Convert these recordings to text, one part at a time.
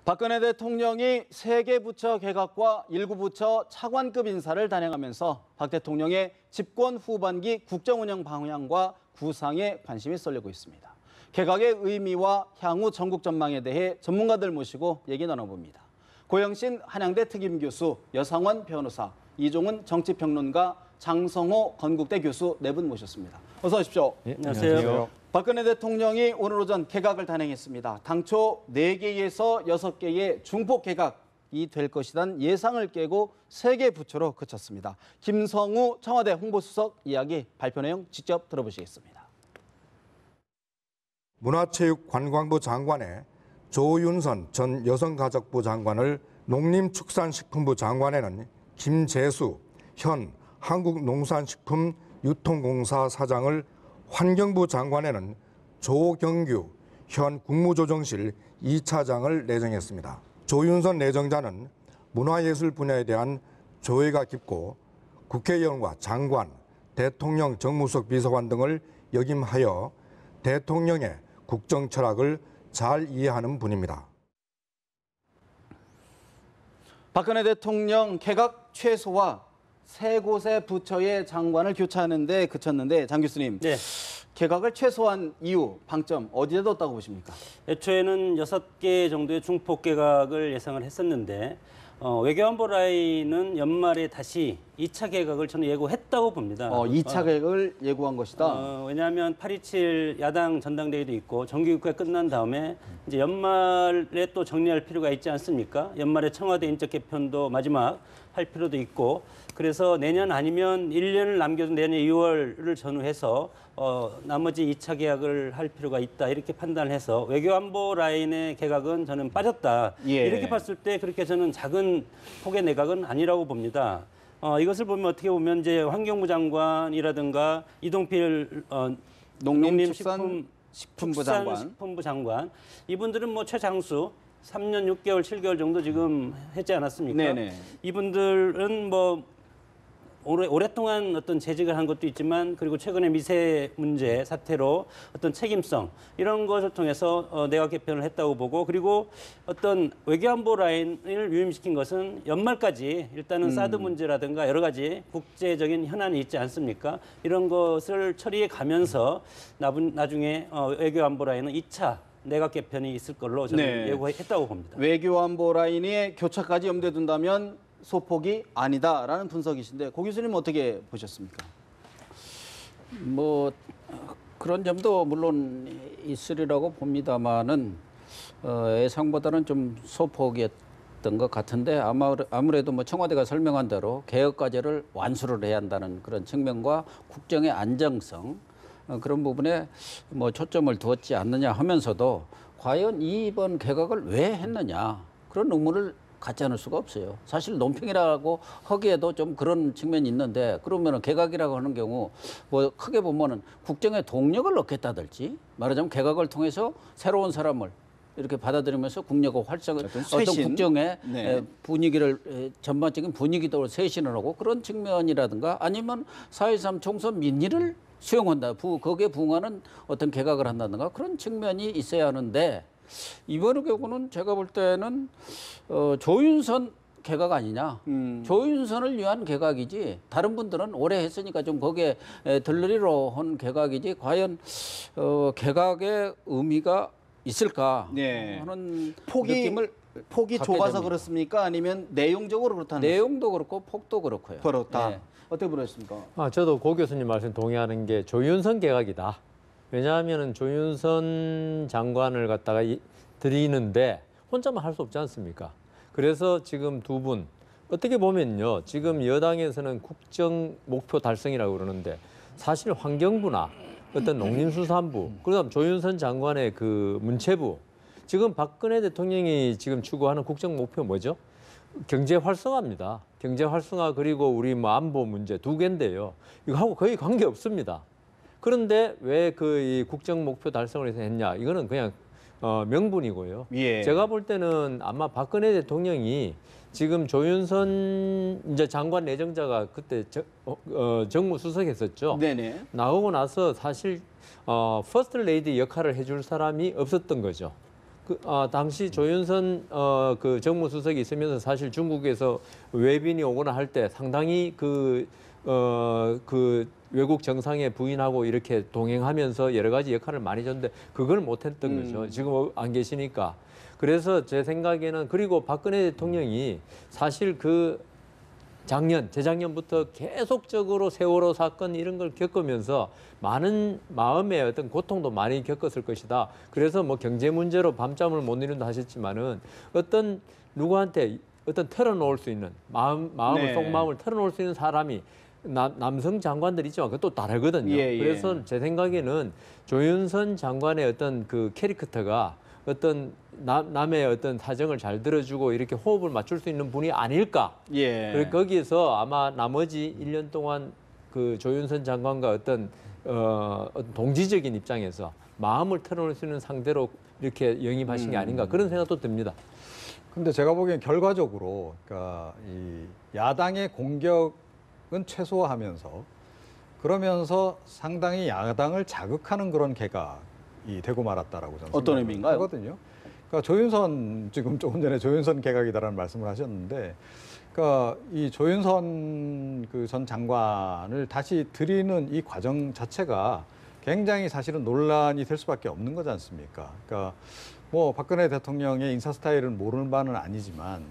박근혜 대통령이 3개 부처 개각과 일부 부처 차관급 인사를 단행하면서 박 대통령의 집권 후반기 국정운영 방향과 구상에 관심이 쏠리고 있습니다. 개각의 의미와 향후 전국 전망에 대해 전문가들 모시고 얘기 나눠봅니다. 고영신 한양대 특임교수, 여상원 변호사, 이종훈 정치평론가, 장성호 건국대 교수 네 분 모셨습니다. 어서 오십시오. 네, 안녕하세요. 박근혜 대통령이 오늘 오전 개각을 단행했습니다. 당초 4개에서 6개의 중폭 개각이 될 것이란 예상을 깨고 3개 부처로 그쳤습니다. 김성우 청와대 홍보수석 이야기 발표 내용 직접 들어보시겠습니다. 문화체육관광부 장관에 조윤선 전 여성가족부 장관을, 농림축산식품부 장관에는 김재수 현 한국농산식품유통공사 사장을, 환경부 장관에는 조경규 현 국무조정실 2차장을 내정했습니다. 조윤선 내정자는 문화예술 분야에 대한 조예가 깊고 국회의원과 장관, 대통령 정무수석 비서관 등을 역임하여 대통령의 국정 철학을 잘 이해하는 분입니다. 박근혜 대통령 개각 최소화 3곳의 부처의 장관을 교체하는 데 그쳤는데, 장 교수님, 네. 개각을 최소화한 이유, 방점 어디에 뒀다고 보십니까? 애초에는 6개 정도의 중폭 개각을 예상을 했었는데 외교안보 라인은 연말에 다시 2차 개각을 저는 예고했다고 봅니다. 2차 개각을 예고한 것이다. 왜냐하면 8.27 야당 전당대회도 있고 정기국회 끝난 다음에 이제 연말에 또 정리할 필요가 있지 않습니까? 연말에 청와대 인적 개편도 마지막 할 필요도 있고, 그래서 내년 아니면 1년을 남겨둔 내년 2월을 전후해서 나머지 2차 개각을 할 필요가 있다, 이렇게 판단을 해서 외교안보 라인의 개각은 저는 빠졌다. 예. 이렇게 봤을 때 그렇게 저는 작은 폭의 내각은 아니라고 봅니다. 이것을 보면 어떻게 보면 이제 환경부 장관이라든가 이동필 농림축산식품부 장관, 이분들은 뭐 최장수 3년 6개월, 7개월 정도 지금 했지 않았습니까? 네네. 이분들은 뭐 오랫동안 어떤 재직을 한 것도 있지만, 그리고 최근에 미세 문제 사태로 어떤 책임성 이런 것을 통해서 내각 개편을 했다고 보고, 그리고 어떤 외교안보 라인을 유임시킨 것은 연말까지 일단은 사드 문제라든가 여러 가지 국제적인 현안이 있지 않습니까? 이런 것을 처리해 가면서 나중에 외교안보 라인은 2차 내각 개편이 있을 걸로 저는 예고했다고 봅니다. 외교안보 라인의 교차까지 염두에 둔다면 소폭이 아니다라는 분석이신데, 고 교수님 어떻게 보셨습니까? 뭐 그런 점도 물론 있으리라고 봅니다만은 예상보다는 좀 소폭이었던 것 같은데, 아무래도 뭐 청와대가 설명한 대로 개혁 과제를 완수를 해야 한다는 그런 측면과 국정의 안정성, 그런 부분에 뭐 초점을 두었지 않느냐 하면서도 과연 이번 개각을 왜 했느냐, 그런 의문을 갖지 않을 수가 없어요. 사실 논평이라고 하기에도 좀 그런 측면이 있는데, 그러면은 개각이라고 하는 경우 뭐 크게 보면은 국정에 동력을 얻겠다든지, 말하자면 개각을 통해서 새로운 사람을 이렇게 받아들이면서 국력을 활성화, 어떤 국정의 분위기를, 전반적인 분위기도 쇄신을 하고 그런 측면이라든가, 아니면 4.13 총선 민의를 수용한다, 거기에 부응하는 어떤 개각을 한다든가, 그런 측면이 있어야 하는데, 이번의 경우는 제가 볼 때는 조윤선 개각 아니냐. 조윤선을 위한 개각이지, 다른 분들은 오래 했으니까 좀 거기에 들러리로 한 개각이지, 과연 개각의 의미가 있을까 하는 느낌을 폭이 좁아서 됩니다. 그렇습니까? 아니면 내용적으로 그렇다는 내용도 그렇고 폭도 그렇고요. 그렇다. 네. 어떻게 보셨습니까? 저도 고 교수님 말씀 동의하는 게 조윤선 개각이다. 왜냐하면 조윤선 장관을 갖다가 드리는데 혼자만 할 수 없지 않습니까? 그래서 지금 두 분, 어떻게 보면요, 지금 여당에서는 국정 목표 달성이라고 그러는데, 사실 환경부나 어떤 농림수산부, 그다음 조윤선 장관의 그 문체부, 지금 박근혜 대통령이 지금 추구하는 국정 목표 뭐죠? 경제 활성화입니다. 경제 활성화, 그리고 우리 뭐 안보 문제 2개인데요. 이거하고 거의 관계 없습니다. 그런데 왜 이 국정 목표 달성을 해서 했냐? 이거는 그냥 명분이고요. 제가 볼 때는 아마 박근혜 대통령이 지금 조윤선 이제 장관 내정자가 그때 정무수석했었죠. 네네. 나오고 나서 사실 퍼스트 레이디 역할을 해줄 사람이 없었던 거죠. 당시 조윤선 그 정무수석이 있으면서 사실 중국에서 외빈이 오거나 할 때 상당히 그 외국 정상에 부인하고 이렇게 동행하면서 여러 가지 역할을 많이 줬는데 그걸 못했던 거죠. 지금 안 계시니까. 그래서 제 생각에는 그리고 박근혜 대통령이 사실 그 재작년부터 계속적으로 세월호 사건 이런 걸 겪으면서 많은 마음의 어떤 고통도 많이 겪었을 것이다. 그래서 뭐 경제 문제로 밤잠을 못 이룬다 하셨지만은 어떤 누구한테 어떤 털어놓을 수 있는 마음을 속마음을 털어놓을 수 있는 사람이 남성 장관들 있지만 그것도 다르거든요. 예. 그래서 제 생각에는 조윤선 장관의 어떤 그 캐릭터가 어떤 남의 어떤 사정을 잘 들어주고 이렇게 호흡을 맞출 수 있는 분이 아닐까. 예. 그리고 거기에서 아마 나머지 1년 동안 그 조윤선 장관과 어떤 동지적인 입장에서 마음을 털어놓을 수 있는 상대로 이렇게 영입하신 게 아닌가 그런 생각도 듭니다. 근데 제가 보기엔 결과적으로 그러니까 이 야당의 공격은 최소화하면서 그러면서 상당히 야당을 자극하는 그런 개각이 되고 말았다라고 저는 어떤 의미인가요? 하거든요. 그러니까 조윤선 지금 조금 전에 조윤선 개각이다라는 말씀을 하셨는데, 그러니까 이 조윤선 그 전 장관을 다시 들이는 이 과정 자체가 굉장히 사실은 논란이 될 수밖에 없는 거지 않습니까? 그러니까 뭐 박근혜 대통령의 인사 스타일은 모르는 바는 아니지만,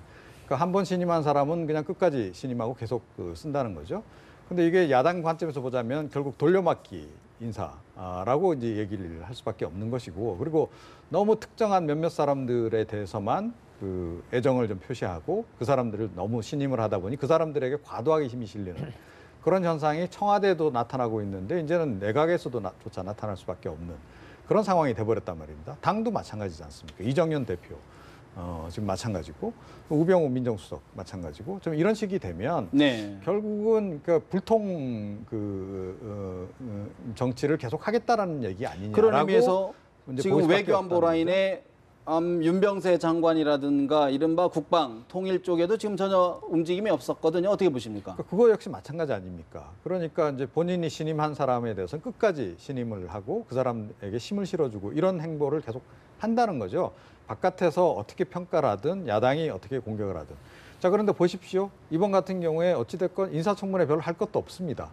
그러니까 한 번 신임한 사람은 그냥 끝까지 신임하고 계속 쓴다는 거죠. 근데 이게 야당 관점에서 보자면 결국 돌려막기 인사라고 이제 얘기를 할 수밖에 없는 것이고, 그리고 너무 특정한 몇몇 사람들에 대해서만 그 애정을 좀 표시하고 그 사람들을 너무 신임을 하다 보니 그 사람들에게 과도하게 힘이 실리는 그런 현상이 청와대에도 나타나고 있는데 이제는 내각에서도 조차 나타날 수밖에 없는 그런 상황이 돼버렸단 말입니다. 당도 마찬가지지 않습니까? 이정현 대표 지금 마찬가지고 우병우 민정수석 마찬가지고 좀 이런 식이 되면 네. 결국은 그 불통 정치를 계속 하겠다라는 얘기 아니냐라고 그런 의미에서 이제 지금 볼 수밖에 외교안보 없다는 라인에 윤병세 장관이라든가 이른바 국방 통일 쪽에도 지금 전혀 움직임이 없었거든요. 어떻게 보십니까? 그거 역시 마찬가지 아닙니까? 그러니까 이제 본인이 신임한 사람에 대해서는 끝까지 신임을 하고 그 사람에게 힘을 실어주고 이런 행보를 계속 한다는 거죠. 바깥에서 어떻게 평가를 하든 야당이 어떻게 공격을 하든. 자, 그런데 보십시오. 이번 같은 경우에 어찌됐건 인사청문회 별로 할 것도 없습니다.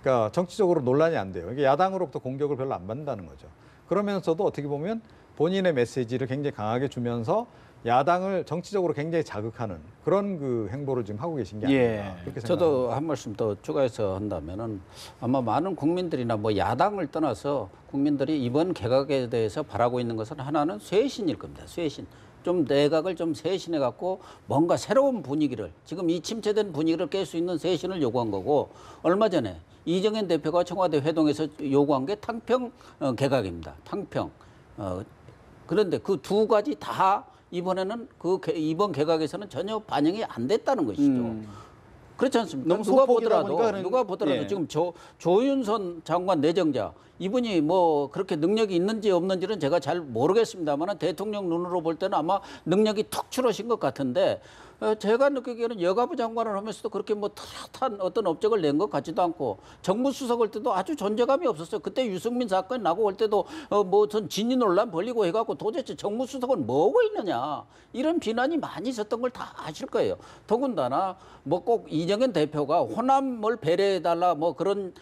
그러니까 정치적으로 논란이 안 돼요. 이게 야당으로부터 공격을 별로 안 받는다는 거죠. 그러면서도 어떻게 보면 본인의 메시지를 굉장히 강하게 주면서 야당을 정치적으로 굉장히 자극하는 그런 그 행보를 지금 하고 계신 게 아닌가 그렇게 생각합니다. 저도 한 말씀 더 추가해서 한다면은 아마 많은 국민들이나 뭐 야당을 떠나서 국민들이 이번 개각에 대해서 바라고 있는 것은 하나는 쇄신일 겁니다. 쇄신. 좀 내각을 좀 쇄신해 갖고 뭔가 새로운 분위기를 지금 이 침체된 분위기를 깰 수 있는 쇄신을 요구한 거고, 얼마 전에 이정현 대표가 청와대 회동에서 요구한 게 탕평 개각입니다. 탕평. 그런데 그 두 가지 다 이번에는 이번 개각에서는 전혀 반영이 안 됐다는 것이죠. 그렇지 않습니까? 너무 소폭이다 보니까 누가 보더라도 예. 지금 조윤선 장관 내정자 이분이 뭐 그렇게 능력이 있는지 없는지는 제가 잘 모르겠습니다만 대통령 눈으로 볼 때는 아마 능력이 툭 추러신 것 같은데, 제가 느끼기에는 여가부 장관을 하면서도 그렇게 뭐 뚜렷한 어떤 업적을 낸 것 같지도 않고, 정무수석 할 때도 아주 존재감이 없었어요. 그때 유승민 사건 나고 올 때도 뭐전 진위 논란 벌리고 해갖고 도대체 정무수석은 뭐고 있느냐 이런 비난이 많이 있었던 걸 다 아실 거예요. 더군다나 뭐 꼭 이정현 대표가 호남을 배려해달라 뭐 그런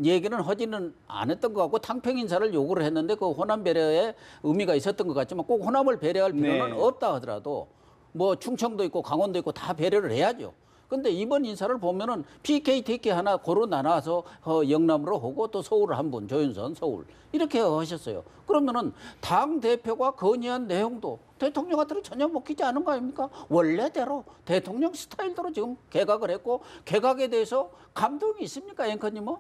얘기는 하지는 않았던 것 같고, 탕평 인사를 요구를 했는데 그 호남 배려에 의미가 있었던 것 같지만 꼭 호남을 배려할 필요는 네. 없다 하더라도 뭐 충청도 있고 강원도 있고 다 배려를 해야죠. 근데 이번 인사를 보면은 PK, TK 하나 고루 나눠서 영남으로 오고 또 서울을 한 분, 조윤선 서울 이렇게 하셨어요. 그러면은 당 대표가 건의한 내용도 대통령한테는 전혀 먹히지 않은 거 아닙니까? 원래대로 대통령 스타일대로 지금 개각을 했고, 개각에 대해서 감동이 있습니까, 앵커님은?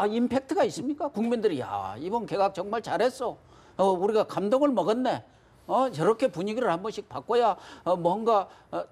임팩트가 있습니까? 국민들이 야 이번 개각 정말 잘했어. 우리가 감동을 먹었네. 저렇게 분위기를 한 번씩 바꿔야 뭔가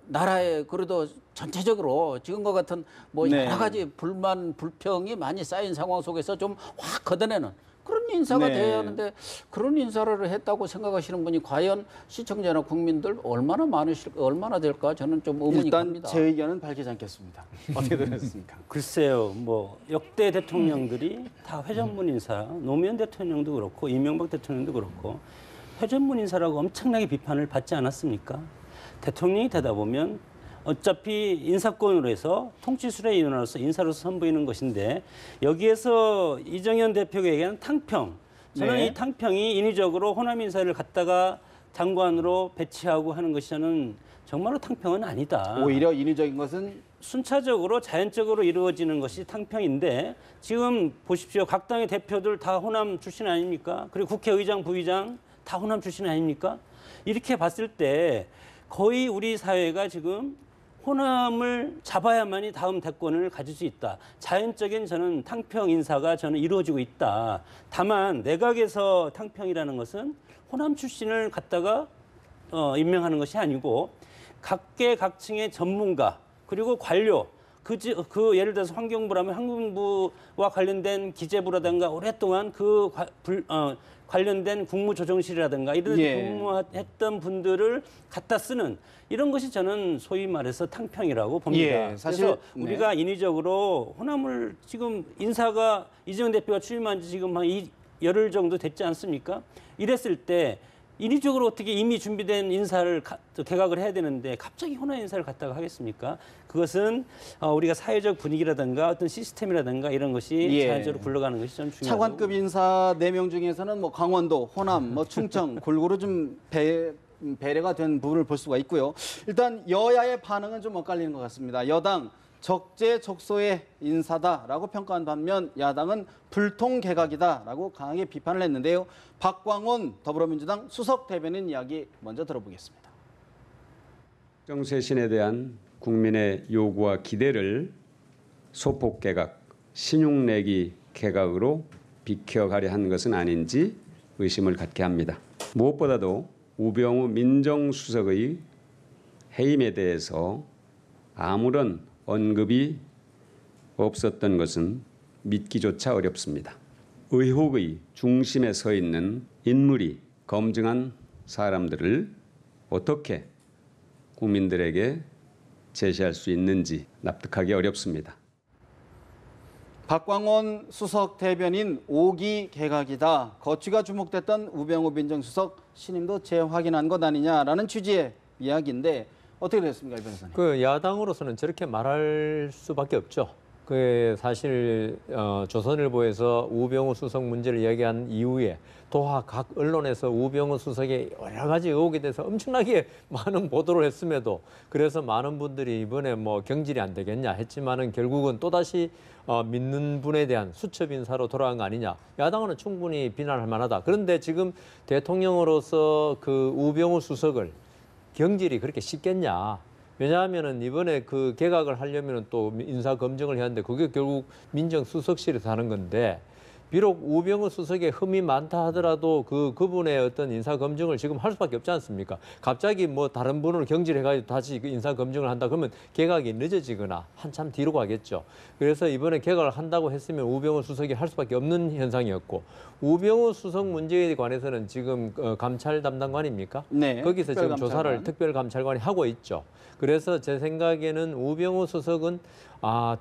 나라에 그래도 전체적으로 지금과 같은 뭐 네. 여러 가지 불만 불평이 많이 쌓인 상황 속에서 좀 확 걷어내는 그런 인사가 네. 돼야 하는데, 그런 인사를 했다고 생각하시는 분이 과연 시청자나 국민들 얼마나 될까 저는 좀 의문이 일단 갑니다. 제 의견은 밝히지 않겠습니다. 어떻게 들으셨습니까? 글쎄요, 뭐 역대 대통령들이 다 회전문 인사, 노무현 대통령도 그렇고 이명박 대통령도 그렇고 회전문 인사라고 엄청나게 비판을 받지 않았습니까? 대통령이 되다 보면 어차피 인사권으로 해서 통치술의 인원으로서 인사로서 선보이는 것인데 여기에서 이정현 대표가 얘기하는 탕평. 저는 네. 이 탕평이 인위적으로 호남 인사를 갖다가 장관으로 배치하고 하는 것이 저는 정말로 탕평은 아니다. 오히려 인위적인 것은 순차적으로 자연적으로 이루어지는 것이 탕평인데 지금 보십시오. 각 당의 대표들 다 호남 출신 아닙니까? 그리고 국회의장, 부의장 다 호남 출신 아닙니까? 이렇게 봤을 때 거의 우리 사회가 지금 호남을 잡아야만이 다음 대권을 가질 수 있다. 자연적인 저는 탕평 인사가 저는 이루어지고 있다. 다만 내각에서 탕평이라는 것은 호남 출신을 갖다가 임명하는 것이 아니고 각계각층의 전문가 그리고 관료 그 예를 들어서 환경부라면 환경부와 관련된 기재부라든가 오랫동안 관련된 국무조정실이라든가 이런 데 예. 근무했던 분들을 갖다 쓰는 이런 것이 저는 소위 말해서 탕평이라고 봅니다. 예, 사실, 그래서 네. 우리가 인위적으로 호남을 지금 인사가 이재명 대표가 취임한 지 지금 한 열흘 정도 됐지 않습니까? 이랬을 때 인위적으로 어떻게 이미 준비된 인사를 개각을 해야 되는데 갑자기 호남 인사를 갖다가 하겠습니까? 그것은 우리가 사회적 분위기라든가 어떤 시스템이라든가 이런 것이 예. 자연적으로 굴러가는 것이 좀 중요하고 차관급 인사 4명 중에서는 뭐 강원도, 호남, 뭐 충청 골고루 좀 배려가 된 부분을 볼 수가 있고요. 일단 여야의 반응은 좀 엇갈리는 것 같습니다. 여당 적재적소의 인사다라고 평가한 반면 야당은 불통개각이다라고 강하게 비판을 했는데요. 박광온 더불어민주당 수석 대변인 이야기 먼저 들어보겠습니다. 정쇄신에 대한 국민의 요구와 기대를 소폭 개각, 신용내기 개각으로 비켜가려 한 것은 아닌지 의심을 갖게 합니다. 무엇보다도 우병우 민정수석의 해임에 대해서 아무런 언급이 없었던 것은 믿기조차 어렵습니다. 의혹의 중심에 서 있는 인물이 검증한 사람들을 어떻게 국민들에게 제시할 수 있는지 납득하기 어렵습니다. 박광온 수석 대변인 5기 개각이다. 거취가 주목됐던 우병우 민정수석 신임도 재확인한 것 아니냐라는 취지의 이야기인데 어떻게 됐습니까, 이 변호사님? 그 야당으로서는 저렇게 말할 수밖에 없죠. 그 사실 조선일보에서 우병우 수석 문제를 이야기한 이후에 또한 각 언론에서 우병우 수석의 여러 가지 의혹에 대해서 엄청나게 많은 보도를 했음에도 그래서 많은 분들이 이번에 뭐 경질이 안 되겠냐 했지만은 결국은 또다시 믿는 분에 대한 수첩 인사로 돌아간 거 아니냐. 야당은 충분히 비난할 만하다. 그런데 지금 대통령으로서 그 우병우 수석을 경질이 그렇게 쉽겠냐. 왜냐하면은 이번에 그 개각을 하려면은 또 인사 검증을 해야 하는데 그게 결국 민정수석실에서 하는 건데 비록 우병우 수석의 흠이 많다 하더라도 그분의 어떤 인사 검증을 지금 할 수밖에 없지 않습니까? 갑자기 뭐 다른 분을 경질해가지고 다시 그 인사 검증을 한다 그러면 개각이 늦어지거나 한참 뒤로 가겠죠. 그래서 이번에 개각을 한다고 했으면 우병우 수석이 할 수밖에 없는 현상이었고 우병우 수석 문제에 관해서는 지금 감찰 담당관입니까? 네, 거기서 지금 특별감찰관. 조사를 특별감찰관이 하고 있죠. 그래서 제 생각에는 우병우 수석은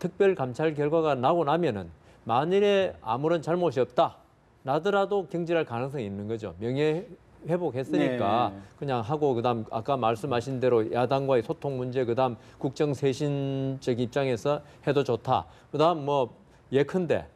특별 감찰 결과가 나고 나면은 만일에 아무런 잘못이 없다 나더라도 경질할 가능성이 있는 거죠. 명예 회복했으니까 네. 그냥 하고 그다음 아까 말씀하신 대로 야당과의 소통 문제 그다음 국정 쇄신적 입장에서 해도 좋다. 그다음 뭐 예컨대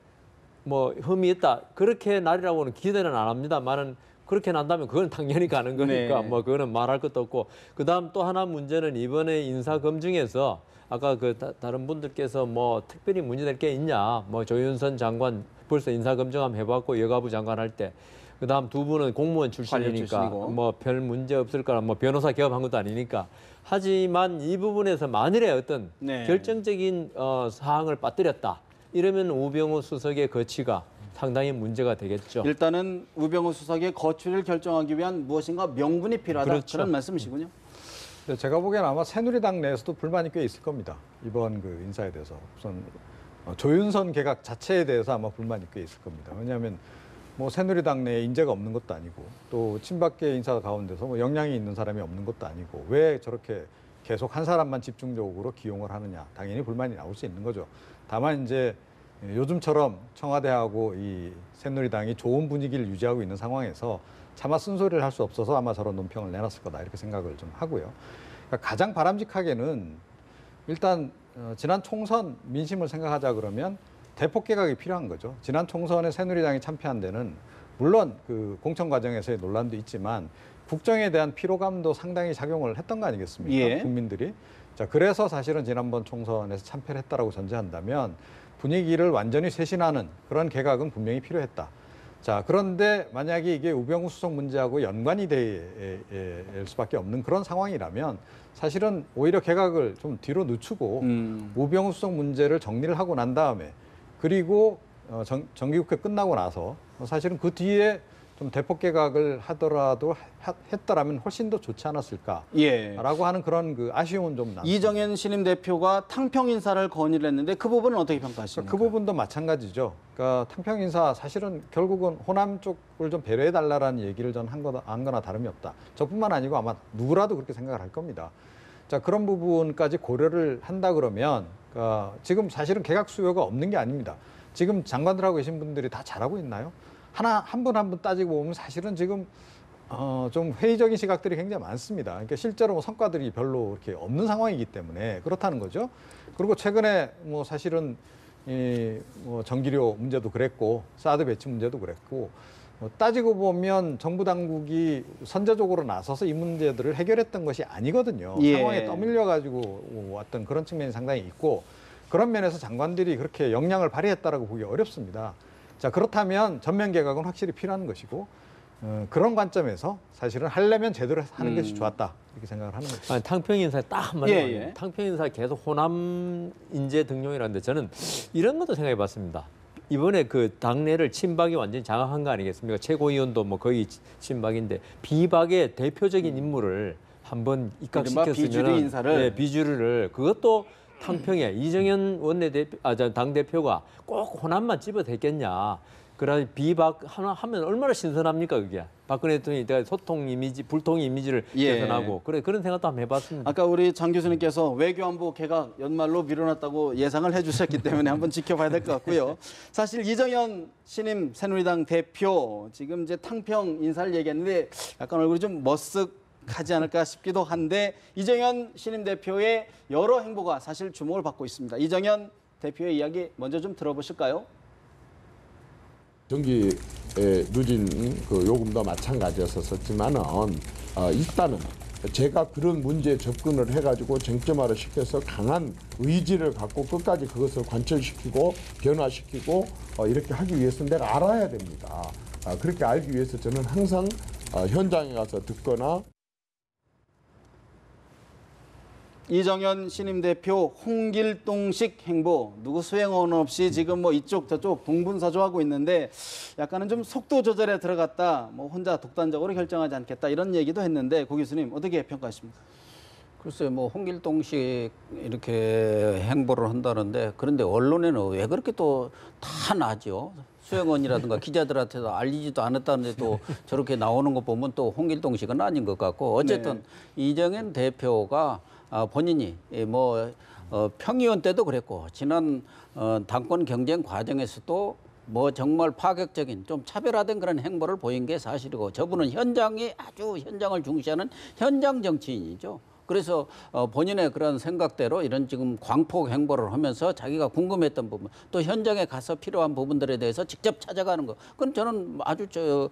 뭐 흠이 있다 그렇게 날이라고는 기대는 안 합니다만은 그렇게 난다면 그건 당연히 가는 거니까 네. 뭐 그거는 말할 것도 없고 그다음 또 하나 문제는 이번에 인사 검증에서 아까 그 다른 분들께서 뭐 특별히 문제될 게 있냐 뭐 조윤선 장관 벌써 인사 검증 한번 해봤고 여가부 장관 할 때 그다음 두 분은 공무원 출신이니까 출신이고. 뭐 별 문제 없을 거라 뭐 변호사 개업한 것도 아니니까 하지만 이 부분에서 만일에 어떤 네. 결정적인 사항을 빠뜨렸다 이러면 우병우 수석의 거취가 상당히 문제가 되겠죠. 일단은 우병우 수석의 거취를 결정하기 위한 무엇인가 명분이 필요하다. 그렇죠. 그런 말씀이시군요. 근데 제가 보기에는 아마 새누리당 내에서도 불만이 꽤 있을 겁니다. 이번 그 인사에 대해서 우선 조윤선 개각 자체에 대해서 아마 불만이 꽤 있을 겁니다. 왜냐하면 뭐 새누리당 내에 인재가 없는 것도 아니고 또 친박계 인사 가운데서 뭐 역량이 있는 사람이 없는 것도 아니고 왜 저렇게 계속 한 사람만 집중적으로 기용을 하느냐 당연히 불만이 나올 수 있는 거죠. 다만 이제 요즘처럼 청와대하고 이 새누리당이 좋은 분위기를 유지하고 있는 상황에서 차마 쓴소리를 할 수 없어서 아마 저런 논평을 내놨을 거다 이렇게 생각을 좀 하고요. 그러니까 가장 바람직하게는 일단 지난 총선 민심을 생각하자 그러면 대폭 개각이 필요한 거죠. 지난 총선에 새누리당이 참패한 데는 물론 그 공천 과정에서의 논란도 있지만 국정에 대한 피로감도 상당히 작용을 했던 거 아니겠습니까? 예. 국민들이. 자, 그래서 사실은 지난번 총선에서 참패를 했다라고 전제한다면 분위기를 완전히 쇄신하는 그런 개각은 분명히 필요했다. 자, 그런데 만약에 이게 우병우 수석 문제하고 연관이 될 수밖에 없는 그런 상황이라면 사실은 오히려 개각을 좀 뒤로 늦추고 우병우 수석 문제를 정리를 하고 난 다음에 그리고 정기국회 끝나고 나서 사실은 그 뒤에 좀 대폭 개각을 하더라도 했더라면 훨씬 더 좋지 않았을까라고 예. 하는 그런 그 아쉬움은 좀 남습니다. 이정현 신임 대표가 탕평 인사를 건의를 했는데 그 부분은 어떻게 평가하십니까? 그 부분도 마찬가지죠. 그러니까 탕평 인사 사실은 결국은 호남 쪽을 좀 배려해 달라라는 얘기를 전 한 거나 다름이 없다. 저뿐만 아니고 아마 누구라도 그렇게 생각을 할 겁니다. 자, 그런 부분까지 고려를 한다 그러면 지금 사실은 개각 수요가 없는 게 아닙니다. 지금 장관들하고 계신 분들이 다 잘하고 있나요? 한 분 한 분 따지고 보면 사실은 지금 좀 회의적인 시각들이 굉장히 많습니다. 그러니까 실제로 뭐 성과들이 별로 이렇게 없는 상황이기 때문에 그렇다는 거죠. 그리고 최근에 뭐 사실은 뭐 전기료 문제도 그랬고 사드 배치 문제도 그랬고 따지고 보면 정부 당국이 선제적으로 나서서 이 문제들을 해결했던 것이 아니거든요. 예. 상황에 떠밀려 가지고 왔던 그런 측면이 상당히 있고 그런 면에서 장관들이 그렇게 역량을 발휘했다라고 보기 어렵습니다. 자, 그렇다면 전면 개각은 확실히 필요한 것이고 그런 관점에서 사실은 하려면 제대로 하는 것이 좋았다 이렇게 생각을 하는 거죠. 아니, 탕평 인사에 딱 한마디. 예. 탕평 인사 계속 호남 인재 등용이라는데 저는 이런 것도 생각해봤습니다. 이번에 그 당내를 친박이 완전히 장악한 거 아니겠습니까? 최고위원도 뭐 거의 친박인데 비박의 대표적인 인물을 한번 입각시켰으면 비주류 인사를. 네, 비주류를 그것도 탕평에 이정현 당대표가 꼭 호남만 집어댔겠냐. 그러나 비박 하나 하면 얼마나 신선합니까 그게. 박근혜 대통령이 소통 이미지, 불통 이미지를 예. 개선하고 그런 생각도 한번 해봤습니다. 아까 우리 장 교수님께서 외교안보 개각 연말로 미뤄놨다고 예상을 해주셨기 때문에 한번 지켜봐야 될 것 같고요. 사실 이정현 신임 새누리당 대표 지금 이제 탕평 인사를 얘기했는데 약간 얼굴이 좀 머쓱하지 않을까 싶기도 한데 이정현 신임 대표의 여러 행보가 사실 주목을 받고 있습니다. 이정현 대표의 이야기 먼저 좀 들어보실까요? 전기에 누진 그 요금도 마찬가지였었지만은 일단은 제가 그런 문제에 접근을 해가지고 쟁점화를 시켜서 강한 의지를 갖고 끝까지 그것을 관철시키고 변화시키고 이렇게 하기 위해서는 내가 알아야 됩니다. 그렇게 알기 위해서 저는 항상 현장에 가서 듣거나 이정현 신임 대표 홍길동식 행보 누구 수행원 없이 지금 뭐 이쪽 저쪽 동분서주하고 있는데 약간은 좀 속도 조절에 들어갔다 뭐 혼자 독단적으로 결정하지 않겠다 이런 얘기도 했는데 고 교수님 어떻게 평가하십니까? 글쎄 뭐 홍길동식 이렇게 행보를 한다는데 그런데 언론에는 왜 그렇게 또 다 나죠? 수행원이라든가 기자들한테도 알리지도 않았다는데 또 저렇게 나오는 거 보면 또 홍길동식은 아닌 것 같고 어쨌든 네. 이정현 대표가 본인이 뭐 평의원 때도 그랬고 지난 당권 경쟁 과정에서도 뭐 정말 파격적인 좀 차별화된 그런 행보를 보인 게 사실이고 저분은 아주 현장을 중시하는 현장 정치인이죠. 그래서 본인의 그런 생각대로 이런 지금 광폭 행보를 하면서 자기가 궁금했던 부분 또 현장에 가서 필요한 부분들에 대해서 직접 찾아가는 거 그건 저는 아주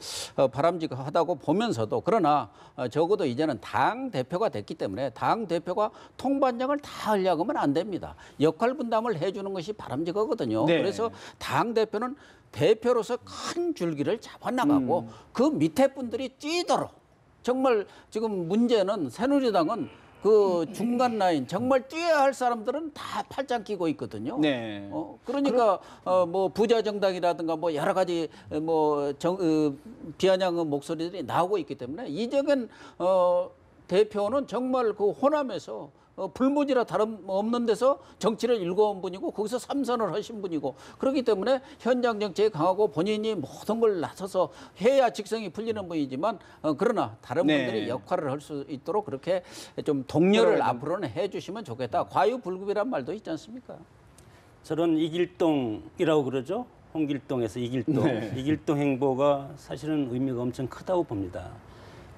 바람직하다고 보면서도 그러나 적어도 이제는 당 대표가 됐기 때문에 당 대표가 통반장을 다 하려고 하면 안 됩니다. 역할 분담을 해주는 것이 바람직하거든요. 네. 그래서 당 대표는 대표로서 큰 줄기를 잡아나가고 그 밑에 분들이 뛰도록 정말 지금 문제는 새누리당은 그 중간 라인 정말 뛰어야 할 사람들은 다 팔짱 끼고 있거든요. 네. 그러니까 뭐 부자 정당이라든가 뭐 여러 가지 뭐 비아냥한 목소리들이 나오고 있기 때문에 이정현 대표는 정말 그 호남에서 불문이라 다름없는 데서 정치를 일궈온 분이고 거기서 삼선을 하신 분이고 그렇기 때문에 현장 정치에 강하고 본인이 모든 걸 나서서 해야 직성이 풀리는 분이지만 그러나 다른 네. 분들이 역할을 할 수 있도록 그렇게 좀 독려를 앞으로는 해주시면 좋겠다. 과유불급이란 말도 있지 않습니까? 저런 이길동이라고 그러죠. 홍길동에서 이길동, 네. 이길동 행보가 사실은 의미가 엄청 크다고 봅니다.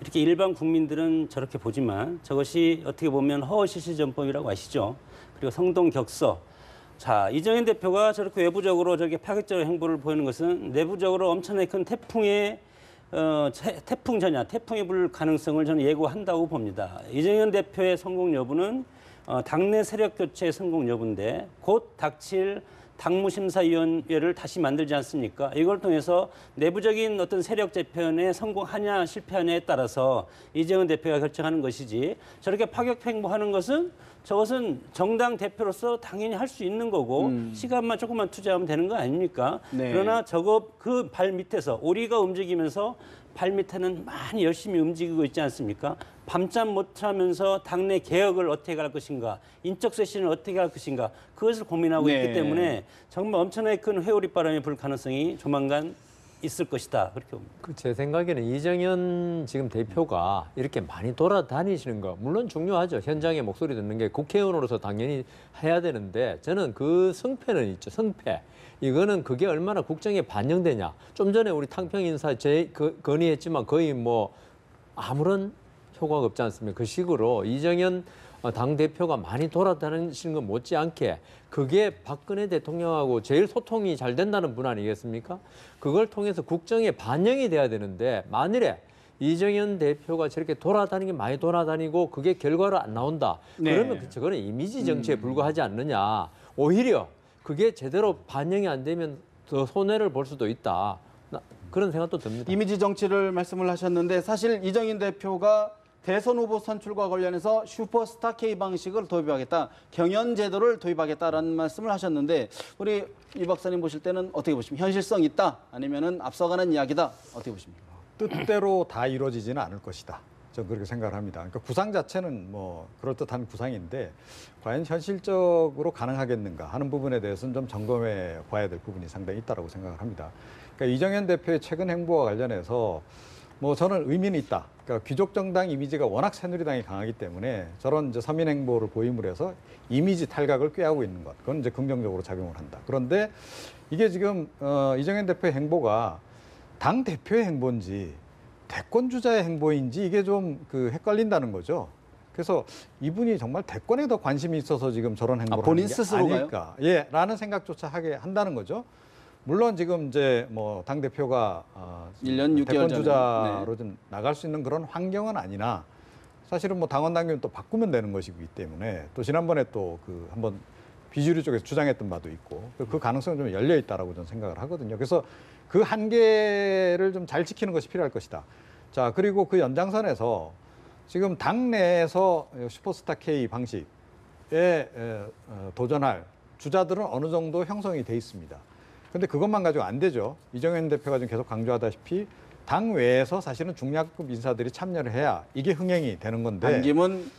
이렇게 일반 국민들은 저렇게 보지만 저것이 어떻게 보면 허허실실전법이라고 아시죠? 그리고 성동격서. 자, 이정현 대표가 저렇게 외부적으로 저렇게 파격적인 행보를 보이는 것은 내부적으로 엄청나게 큰 태풍의 태풍 전야, 태풍이 불 가능성을 저는 예고한다고 봅니다. 이정현 대표의 성공 여부는 당내 세력 교체의 성공 여부인데 곧 닥칠 당무심사위원회를 다시 만들지 않습니까? 이걸 통해서 내부적인 어떤 세력 재편에 성공하냐 실패하냐에 따라서 이정현 대표가 결정하는 것이지 저렇게 파격 행보하는 것은 저것은 정당 대표로서 당연히 할 수 있는 거고 시간만 조금만 투자하면 되는 거 아닙니까? 네. 그러나 저거 그 발 밑에서 오리가 움직이면서 발 밑에는 많이 열심히 움직이고 있지 않습니까? 밤잠 못 자면서 당내 개혁을 어떻게 할 것인가, 인적 쇄신을 어떻게 할 것인가 그것을 고민하고 네. 있기 때문에 정말 엄청나게 큰 회오리 바람이 불 가능성이 조만간 있을 것이다 그렇게 봅니다. 제 생각에는 이정현 지금 대표가 이렇게 많이 돌아다니시는 거 물론 중요하죠. 현장에 목소리 듣는 게 국회의원으로서 당연히 해야 되는데 저는 그 성패는 있죠. 성패. 이거는 그게 얼마나 국정에 반영되냐. 좀 전에 우리 탕평 인사 건의했지만 거의 뭐 아무런 효과가 없지 않습니까? 그 식으로 이정현 당대표가 많이 돌아다니시는 것 못지않게 그게 박근혜 대통령하고 제일 소통이 잘 된다는 분 아니겠습니까? 그걸 통해서 국정에 반영이 돼야 되는데 만일에 이정현 대표가 저렇게 많이 돌아다니고 그게 결과로 안 나온다. 네. 그러면 저거는 이미지 정치에 불과하지 않느냐. 오히려 그게 제대로 반영이 안 되면 더 손해를 볼 수도 있다. 그런 생각도 듭니다. 이미지 정치를 말씀을 하셨는데 사실 이정현 대표가 대선 후보 선출과 관련해서 슈퍼스타 K 방식을 도입하겠다, 경연 제도를 도입하겠다라는 말씀을 하셨는데 우리 이 박사님 보실 때는 어떻게 보십니까? 현실성 있다 아니면은 앞서가는 이야기다 어떻게 보십니까? 뜻대로 다 이루어지지는 않을 것이다. 저는 그렇게 생각을 합니다. 그러니까 구상 자체는 뭐 그럴듯한 구상인데 과연 현실적으로 가능하겠는가 하는 부분에 대해서는 좀 점검해 봐야 될 부분이 상당히 있다고 생각을 합니다. 그러니까 이정현 대표의 최근 행보와 관련해서 뭐 저는 의미는 있다. 그러니까 귀족 정당 이미지가 워낙 새누리당이 강하기 때문에 저런 이제 서민 행보를 보임으로 해서 이미지 탈각을 꾀하고 있는 것. 그건 이제 긍정적으로 작용을 한다. 그런데 이게 지금 이정현 대표의 행보가 당 대표의 행보인지 대권 주자의 행보인지 이게 좀 헷갈린다는 거죠. 그래서 이분이 정말 대권에 더 관심이 있어서 지금 저런 행보를 본인 하는 게 스스로가요? 아닐까. 예, 라는 생각조차 하게 한다는 거죠. 물론 지금 이제 뭐 당 대표가 1년 6개월 대권 전에. 주자로 좀 나갈 수 있는 그런 환경은 아니나 사실은 뭐 당원 당규는 또 바꾸면 되는 것이기 때문에 또 지난번에 또 한번 비주류 쪽에서 주장했던 바도 있고 그 가능성은 좀 열려 있다라고 저는 생각을 하거든요. 그래서 그 한계를 좀 잘 지키는 것이 필요할 것이다. 자, 그리고 그 연장선에서 지금 당내에서 슈퍼스타 K 방식에 도전할 주자들은 어느 정도 형성이 돼 있습니다. 근데 그것만 가지고 안 되죠. 이정현 대표가 지금 계속 강조하다시피 당 외에서 사실은 중량급 인사들이 참여를 해야 이게 흥행이 되는 건데. 반기문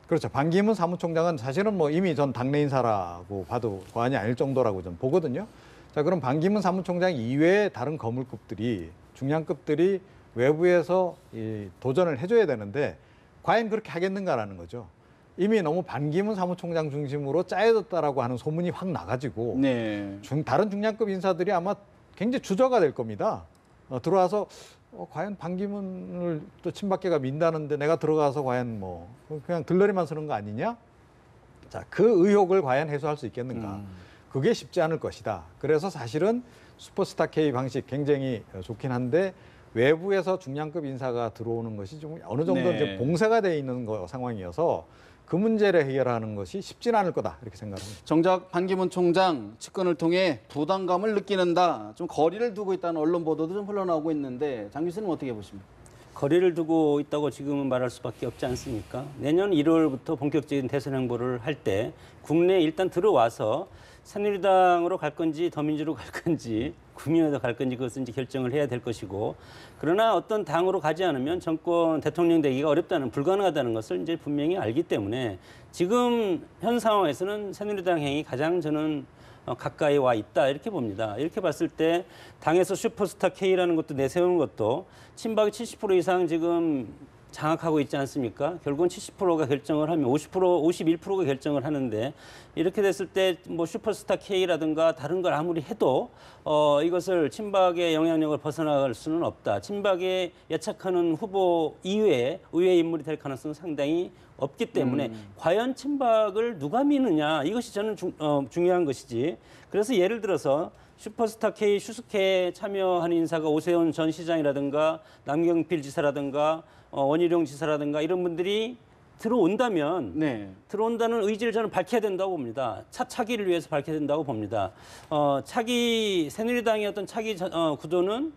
그렇죠. 반기문 사무총장은 사실은 뭐 이미 전 당내 인사라고 봐도 과언이 아닐 정도라고 좀 보거든요. 자, 그럼 반기문 사무총장 이외의 다른 거물급들이 중량급들이 외부에서 이 도전을 해줘야 되는데 과연 그렇게 하겠는가라는 거죠. 이미 너무 반기문 사무총장 중심으로 짜여졌다라고 하는 소문이 확 나가지고 네. 다른 중량급 인사들이 아마 굉장히 주저가 될 겁니다. 들어와서 과연 반기문을 또 친박계가 민다는데 내가 들어가서 과연 뭐 그냥 들러리만 서는 거 아니냐? 자, 그 의혹을 과연 해소할 수 있겠는가? 그게 쉽지 않을 것이다. 그래서 사실은 슈퍼스타 K 방식 굉장히 좋긴 한데 외부에서 중량급 인사가 들어오는 것이 좀 어느 정도 네. 이제 봉쇄가 돼 있는 상황이어서 그 문제를 해결하는 것이 쉽지는 않을 거다 이렇게 생각합니다. 정작 반기문 총장 측근을 통해 부담감을 느끼는다, 좀 거리를 두고 있다는 언론 보도도 좀 흘러나오고 있는데 장 교수님 어떻게 보십니까? 거리를 두고 있다고 지금은 말할 수밖에 없지 않습니까? 내년 1월부터 본격적인 대선 행보를 할 때 국내에 일단 들어와서 새누리당으로 갈 건지 더민주로 갈 건지 국민의힘으로 갈 건지 그것은 이제 결정을 해야 될 것이고, 그러나 어떤 당으로 가지 않으면 정권 대통령 되기가 어렵다는, 불가능하다는 것을 이제 분명히 알기 때문에 지금 현 상황에서는 새누리당 행이 가장 저는 가까이 와 있다 이렇게 봅니다. 이렇게 봤을 때 당에서 슈퍼스타 K라는 것도 내세우는 것도 친박이 70% 이상 지금 장악하고 있지 않습니까? 결국은 70%가 결정을 하면 51%가 결정을 하는데 이렇게 됐을 때 뭐 슈퍼스타 K라든가 다른 걸 아무리 해도 이것을 친박의 영향력을 벗어나갈 수는 없다. 친박에 예측하는 후보 이외에 의외의 인물이 될 가능성은 상당히 없기 때문에 과연 친박을 누가 미느냐 이것이 저는 중요한 것이지. 그래서 예를 들어서 슈퍼스타 K, 슈스케에 참여한 인사가 오세훈 전 시장이라든가 남경필 지사라든가 원희룡 지사라든가 이런 분들이 들어온다면 네. 들어온다는 의지를 저는 밝혀야 된다고 봅니다. 차기를 위해서 밝혀야 된다고 봅니다. 새누리당의 어떤 차기 구도는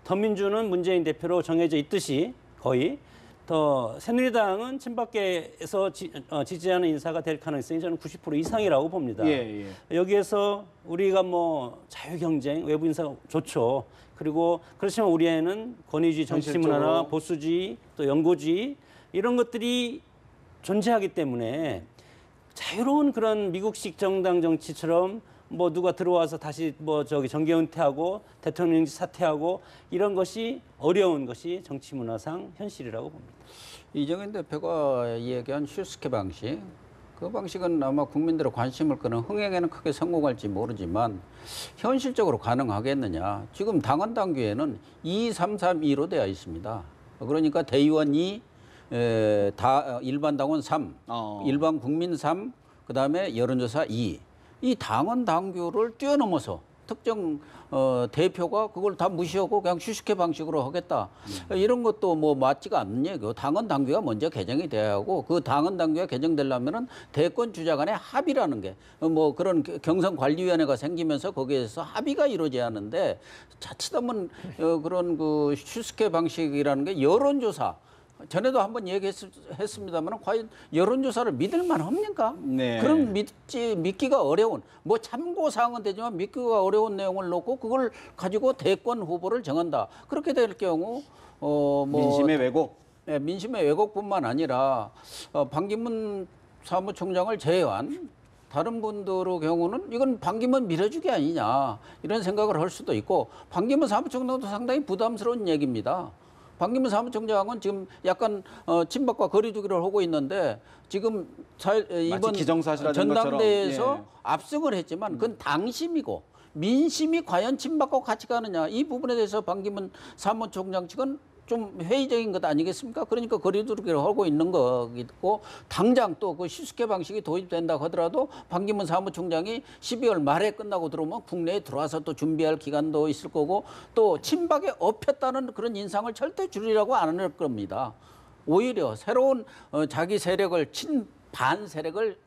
더민주는 문재인 대표로 정해져 있듯이 거의 새누리당은 친박계에서 지지하는 인사가 될 가능성이 저는 90% 이상이라고 봅니다. 예. 여기에서 우리가 뭐 자유경쟁, 외부 인사 좋죠. 그리고 그렇지만 우리에는 권위주의 정치 문화나 보수주의 또 연고주의 이런 것들이 존재하기 때문에 자유로운 그런 미국식 정당 정치처럼 뭐 누가 들어와서 다시 정계 은퇴하고 대통령직 사퇴하고 이런 것이 어려운 것이 정치 문화상 현실이라고 봅니다. 이정현 대표가 얘기한 슈스케 방식, 그 방식은 아마 국민들의 관심을 끄는 흥행에는 크게 성공할지 모르지만 현실적으로 가능하겠느냐. 지금 당헌 당규에는 2, 3, 3, 2로 되어 있습니다. 그러니까 대의원 2, 일반 당원 3, 일반 국민 3, 그다음에 여론조사 2. 이 당헌 당규를 뛰어넘어서 특정 대표가 그걸 다 무시하고 그냥 슈스케 방식으로 하겠다. 이런 것도 뭐 맞지가 않는 얘기고 당헌 당규가 먼저 개정이 돼야 하고 그 당헌 당규가 개정되려면은 대권 주자 간의 합의라는 게 뭐 그런 경선관리위원회가 생기면서 거기에서 합의가 이루어져야 하는데 자칫하면 그런 그 슈스케 방식이라는 게 여론조사 전에도 한번 얘기했습니다만 과연 여론조사를 믿을 만합니까? 네. 그럼 믿기가 어려운 뭐 참고사항은 되지만 믿기가 어려운 내용을 놓고 그걸 가지고 대권 후보를 정한다. 그렇게 될 경우 민심의 왜곡. 네, 민심의 왜곡뿐만 아니라 반기문 사무총장을 제외한 다른 분들의 경우는 이건 반기문 밀어주기 아니냐 이런 생각을 할 수도 있고 반기문 사무총장도 상당히 부담스러운 얘기입니다. 반기문 사무총장은 지금 약간 친박과 거리두기를 하고 있는데 지금 이번 전당대회에서 압승을 했지만 그건 당심이고 민심이 과연 친박과 같이 가느냐 이 부분에 대해서 반기문 사무총장 측은 좀 회의적인 것 아니겠습니까? 그러니까 거리두기를 하고 있는 거고 당장 또 그 슈스케 방식이 도입된다고 하더라도 반기문 사무총장이 12월 말에 끝나고 들어오면 국내에 들어와서 또 준비할 기간도 있을 거고 또 친박에 엎혔다는 그런 인상을 절대 줄이라고 안 할 겁니다. 오히려 새로운 자기 세력을 친반 세력을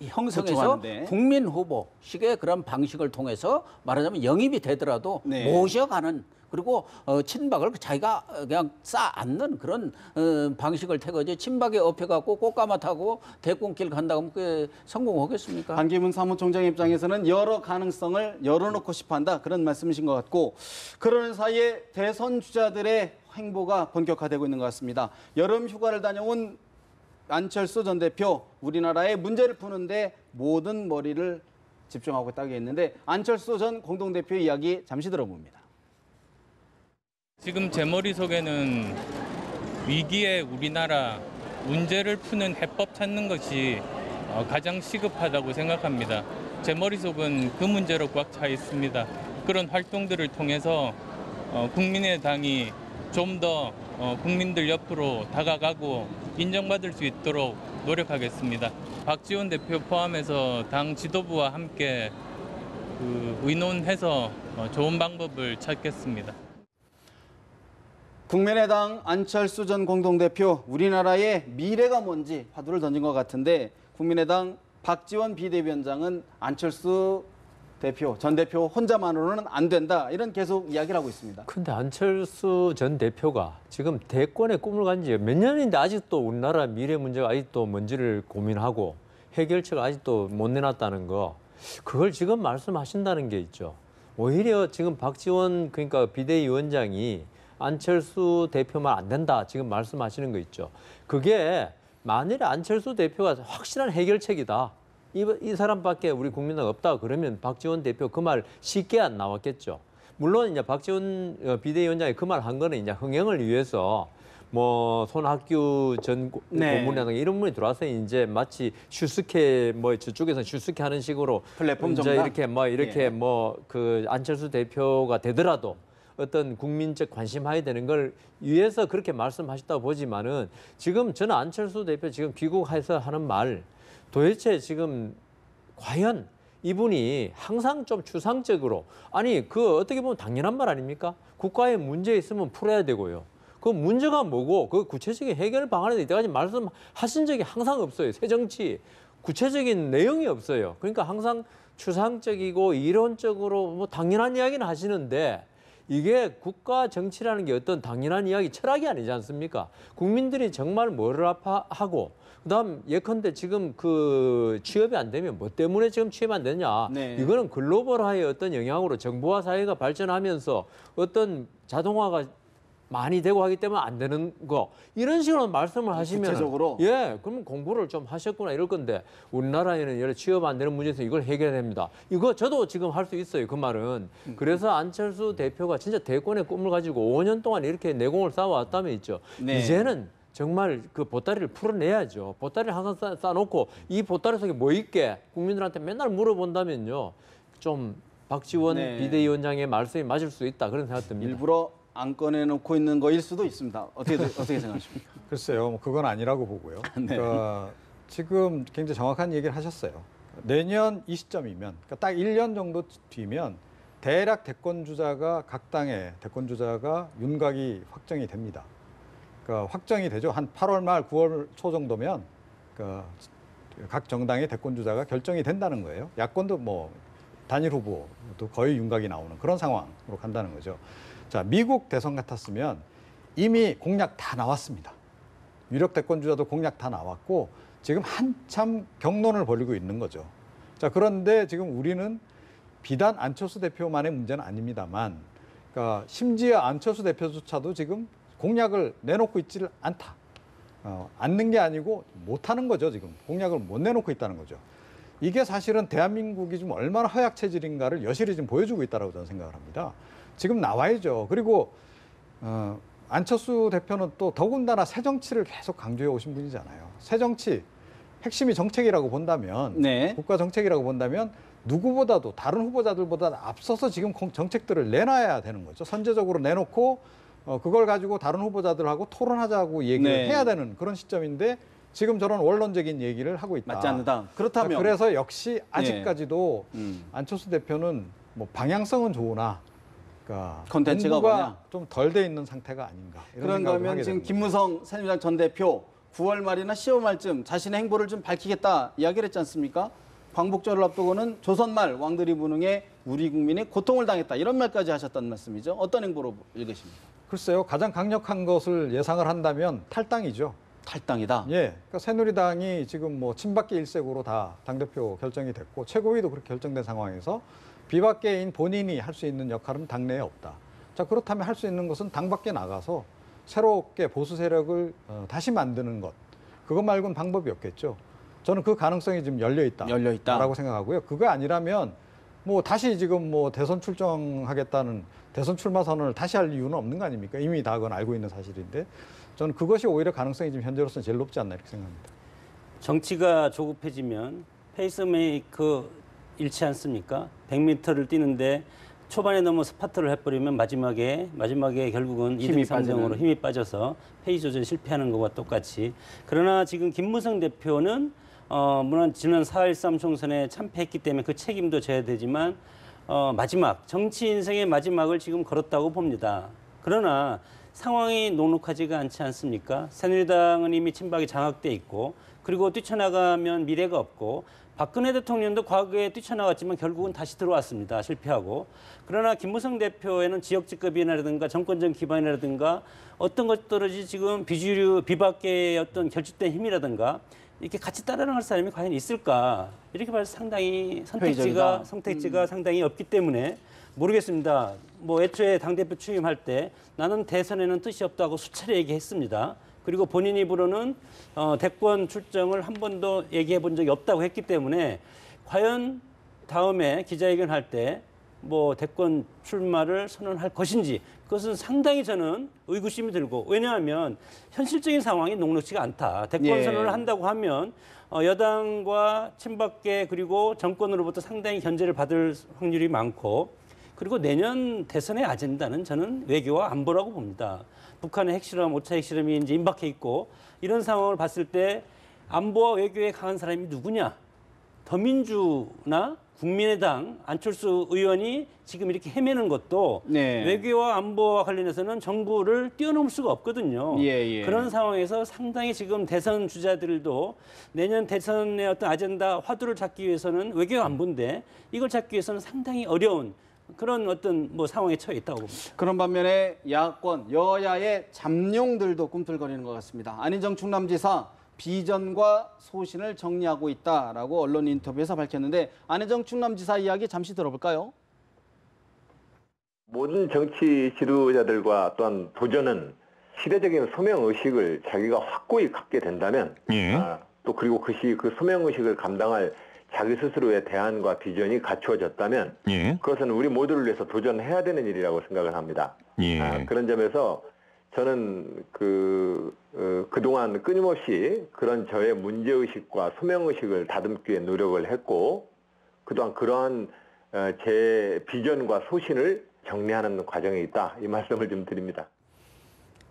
형성해서 구축하는데. 국민 후보식의 그런 방식을 통해서 말하자면 영입이 되더라도 네. 모셔가는 그리고 친박을 자기가 그냥 쌓아앉는 그런 방식을 태거지 친박에 엎혀갖고 꽃가마 타고 대권길 간다고 하면 그게 성공하겠습니까? 반기문 사무총장 입장에서는 여러 가능성을 열어놓고 싶어한다 그런 말씀이신 것 같고 그러는 사이에 대선 주자들의 행보가 본격화되고 있는 것 같습니다. 여름 휴가를 다녀온 안철수 전 대표 우리나라의 문제를 푸는데 모든 머리를 집중하고 있다고 했는데 안철수 전 공동대표의 이야기 잠시 들어봅니다. 지금 제 머릿속에는 위기의 우리나라 문제를 푸는 해법 찾는 것이 가장 시급하다고 생각합니다. 제 머릿속은 그 문제로 꽉 차 있습니다. 그런 활동들을 통해서 국민의당이 좀 더 국민들 옆으로 다가가고 인정받을 수 있도록 노력하겠습니다. 박지원 대표 포함해서 당 지도부와 함께 의논해서 좋은 방법을 찾겠습니다. 국민의당 안철수 전 공동대표 우리나라의 미래가 뭔지 화두를 던진 것 같은데 국민의당 박지원 비대위원장은 안철수 대표, 전 대표 혼자만으로는 안 된다 이런 계속 이야기를 하고 있습니다. 근데 안철수 전 대표가 지금 대권의 꿈을 간 지 몇 년인데 아직도 우리나라 미래 문제가 아직도 뭔지를 고민하고 해결책을 아직도 못 내놨다는 거 그걸 지금 말씀하신다는 게 있죠. 오히려 지금 박지원 그러니까 비대위원장이 안철수 대표만 안 된다 지금 말씀하시는 거 있죠. 그게 만일에 안철수 대표가 확실한 해결책이다. 이 사람밖에 우리 국민당 없다 그러면 박지원 대표 그 말 쉽게 안 나왔겠죠. 물론 이제 박지원 비대위원장이 그 말 한 거는 이제 흥행을 위해서 뭐 손학규 전 네. 고문이라든가 이런 분이 들어와서 이제 마치 슈스케 뭐 저쪽에서 슈스케 하는 식으로 플랫폼 이제 정당? 이렇게 예. 뭐 그 안철수 대표가 되더라도 어떤 국민적 관심하에 되는 걸 위해서 그렇게 말씀하셨다고 보지만은 지금 저는 안철수 대표 지금 귀국해서 하는 말 도대체 지금 과연 이분이 항상 좀 추상적으로 아니 그 어떻게 보면 당연한 말 아닙니까? 국가에 문제 있으면 풀어야 되고요. 그 문제가 뭐고 그 구체적인 해결 방안에 이때까지 말씀하신 적이 항상 없어요. 새 정치 구체적인 내용이 없어요. 그러니까 항상 추상적이고 이론적으로 뭐 당연한 이야기는 하시는데 이게 국가 정치라는 게 어떤 당연한 이야기 철학이 아니지 않습니까? 국민들이 정말 뭐를 아파하고 그다음 예컨대 지금 그 취업이 안 되면 뭐 때문에 지금 취업 안 되냐? 네. 이거는 글로벌화의 어떤 영향으로 정부와 사회가 발전하면서 어떤 자동화가 많이 되고 하기 때문에 안 되는 거 이런 식으로 말씀을 하시면 구체적으로? 예 그러면 공부를 좀 하셨구나 이럴 건데 우리나라에는 여러 취업 안 되는 문제에서 이걸 해결해야 됩니다. 이거 저도 지금 할 수 있어요. 그 말은. 그래서 안철수 대표가 진짜 대권의 꿈을 가지고 5년 동안 이렇게 내공을 쌓아왔다면 있죠. 네. 이제는 정말 그 보따리를 풀어내야죠. 보따리를 항상 쌓아놓고 이 보따리 속에 뭐 있게 국민들한테 맨날 물어본다면요. 좀 박지원 네. 비대위원장의 말씀이 맞을 수 있다 그런 생각 듭니다. 일부러 안 꺼내놓고 있는 거일 수도 있습니다. 어떻게 생각하십니까? 글쎄요, 뭐 그건 아니라고 보고요. 네. 그러니까 지금 굉장히 정확한 얘기를 하셨어요. 내년 이 시점이면, 그러니까 딱 1년 정도 뒤면 대략 대권 주자가 각 당의 대권 주자가 윤곽이 확정이 됩니다. 그러니까 확정이 되죠. 한 8월 말 9월 초 정도면 그러니까 각 정당의 대권 주자가 결정이 된다는 거예요. 야권도 뭐 단일 후보도 거의 윤곽이 나오는 그런 상황으로 간다는 거죠. 자, 미국 대선 같았으면 이미 공약 다 나왔습니다. 유력 대권 주자도 공약 다 나왔고 지금 한참 경론을 벌이고 있는 거죠. 자, 그런데 지금 우리는 비단 안철수 대표만의 문제는 아닙니다만, 그러니까 심지어 안철수 대표조차도 지금 공약을 내놓고 있지를 않다. 않는 게 아니고 못하는 거죠. 지금 공약을 못 내놓고 있다는 거죠. 이게 사실은 대한민국이 좀 얼마나 허약 체질인가를 여실히 지금 보여주고 있다고 저는 생각을 합니다. 지금 나와야죠. 그리고 안철수 대표는 또 더군다나 새 정치를 계속 강조해 오신 분이잖아요. 새 정치 핵심이 정책이라고 본다면 네. 국가 정책이라고 본다면 누구보다도 다른 후보자들보다 앞서서 지금 정책들을 내놔야 되는 거죠. 선제적으로 내놓고 그걸 가지고 다른 후보자들하고 토론하자고 얘기를 네. 해야 되는 그런 시점인데 지금 저런 원론적인 얘기를 하고 있다. 맞지 않는다. 그렇다면 그래서 역시 아직까지도 안철수 대표는 뭐 방향성은 좋으나 그러니까 컨텐츠가 공부가 뭐냐? 좀 덜 돼 있는 상태가 아닌가. 이런 그런가 생각을 하면 하게 지금 됩니다. 김무성 새누리당 전 대표 9월 말이나 10월 말쯤 자신의 행보를 좀 밝히겠다 이야기를 했지 않습니까? 광복절을 앞두고는 조선 말 왕들이 무능해 우리 국민이 고통을 당했다 이런 말까지 하셨다는 말씀이죠. 어떤 행보로 읽으십니까? 글쎄요, 가장 강력한 것을 예상을 한다면 탈당이죠. 탈당이다. 예, 그러니까 새누리당이 지금 뭐 친박계 일색으로 다 당대표 결정이 됐고 최고위도 그렇게 결정된 상황에서 비박계인 본인이 할 수 있는 역할은 당내에 없다. 자, 그렇다면 할 수 있는 것은 당 밖에 나가서 새롭게 보수 세력을 다시 만드는 것. 그것 말고는 방법이 없겠죠. 저는 그 가능성이 지금 열려 있다라고 생각하고요. 그거 아니라면 뭐 다시 지금 뭐 대선 출정하겠다는 대선 출마 선언을 다시 할 이유는 없는 거 아닙니까? 이미 다 그건 알고 있는 사실인데 저는 그것이 오히려 가능성이 지금 현재로서는 제일 높지 않나 이렇게 생각합니다. 정치가 조급해지면 페이스메이커 잃지 않습니까? 100m를 뛰는데 초반에 너무 스파트를 해버리면 마지막에 결국은 2등, 3등으로 힘이 빠져서 페이스 조절 실패하는 것과 똑같이. 그러나 지금 김무성 대표는 물론 지난 4.13 총선에 참패했기 때문에 그 책임도 져야 되지만 마지막 정치 인생의 마지막을 지금 걸었다고 봅니다. 그러나 상황이 녹록하지가 않지 않습니까? 새누리당은 이미 친박이 장악돼 있고 그리고 뛰쳐나가면 미래가 없고 박근혜 대통령도 과거에 뛰쳐나갔지만 결국은 다시 들어왔습니다. 실패하고. 그러나 김무성 대표에는 지역 직급이라든가 정권적 기반이라든가 어떤 것들이 지금 비주류 비박계의 어떤 결집된 힘이라든가 이렇게 같이 따라갈 사람이 과연 있을까? 이렇게 봐서 상당히 선택지가 상당히 없기 때문에 모르겠습니다. 뭐 애초에 당대표 취임할 때 나는 대선에는 뜻이 없다고 수차례 얘기했습니다. 그리고 본인 입으로는 대권 출정을 한 번도 얘기해 본 적이 없다고 했기 때문에 과연 다음에 기자회견할 때 뭐 대권 출마를 선언할 것인지 그것은 상당히 저는 의구심이 들고 왜냐하면 현실적인 상황이 녹록지가 않다. 대권 예. 선언을 한다고 하면 여당과 친박계 그리고 정권으로부터 상당히 견제를 받을 확률이 많고 그리고 내년 대선의 아젠다는 저는 외교와 안보라고 봅니다. 북한의 핵실험, 5차 핵실험이 이제 임박해 있고 이런 상황을 봤을 때 안보와 외교에 강한 사람이 누구냐? 더민주나 국민의당 안철수 의원이 지금 이렇게 헤매는 것도 네. 외교와 안보와 관련해서는 정부를 뛰어넘을 수가 없거든요. 예. 그런 상황에서 상당히 지금 대선 주자들도 내년 대선의 어떤 아젠다 화두를 찾기 위해서는 외교 안보인데 이걸 찾기 위해서는 상당히 어려운 그런 어떤 뭐 상황에 처해 있다고 봅니다. 그런 반면에 야권, 여야의 잠룡들도 꿈틀거리는 것 같습니다. 안희정 충남지사 비전과 소신을 정리하고 있다라고 언론 인터뷰에서 밝혔는데 안희정 충남지사 이야기 잠시 들어볼까요? 모든 정치 지도자들과 또한 도전은 시대적인 소명의식을 자기가 확고히 갖게 된다면 또 그리고 그 소명의식을 감당할 자기 스스로의 대안과 비전이 갖추어졌다면 그것은 우리 모두를 위해서 도전해야 되는 일이라고 생각을 합니다. 그런 점에서 저는 그동안 끊임없이 그런 저의 문제의식과 소명의식을 다듬기 위해 노력을 했고 그동안 그러한 제 비전과 소신을 정리하는 과정에 있다. 이 말씀을 좀 드립니다.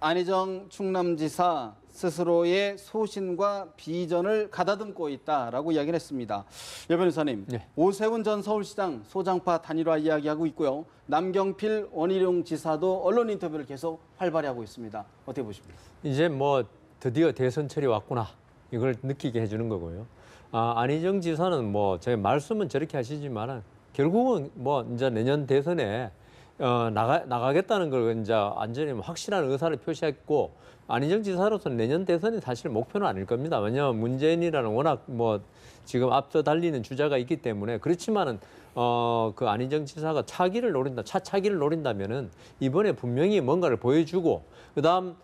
안희정 충남지사 스스로의 소신과 비전을 가다듬고 있다라고 이야기를 했습니다. 여 변호사님, 네. 오세훈 전 서울시장 소장파 단일화 이야기하고 있고요. 남경필 원희룡 지사도 언론 인터뷰를 계속 활발히 하고 있습니다. 어떻게 보십니까? 이제 뭐 드디어 대선철이 왔구나 이걸 느끼게 해주는 거고요. 안희정 지사는 뭐 제 말씀은 저렇게 하시지만 결국은 뭐 이제 내년 대선에 나가겠다는 걸 이제 완전히 확실한 의사를 표시했고 안희정 지사로서는 내년 대선이 사실 목표는 아닐 겁니다. 왜냐하면 문재인이라는 워낙 뭐 지금 앞서 달리는 주자가 있기 때문에 그렇지만은 그 안희정 지사가 차기를 노린다면은 이번에 분명히 뭔가를 보여주고 그다음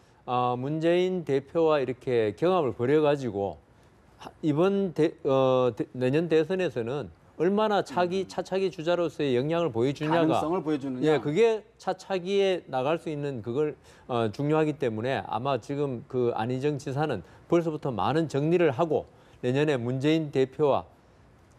문재인 대표와 이렇게 경합을 벌여가지고 이번 내년 대선에서는 얼마나 차차기 주자로서의 역량을 보여주냐가 가능성을 보여주느냐. 예, 그게 차차기에 나갈 수 있는 그걸 중요하기 때문에 아마 지금 그 안희정 지사는 벌써부터 많은 정리를 하고 내년에 문재인 대표와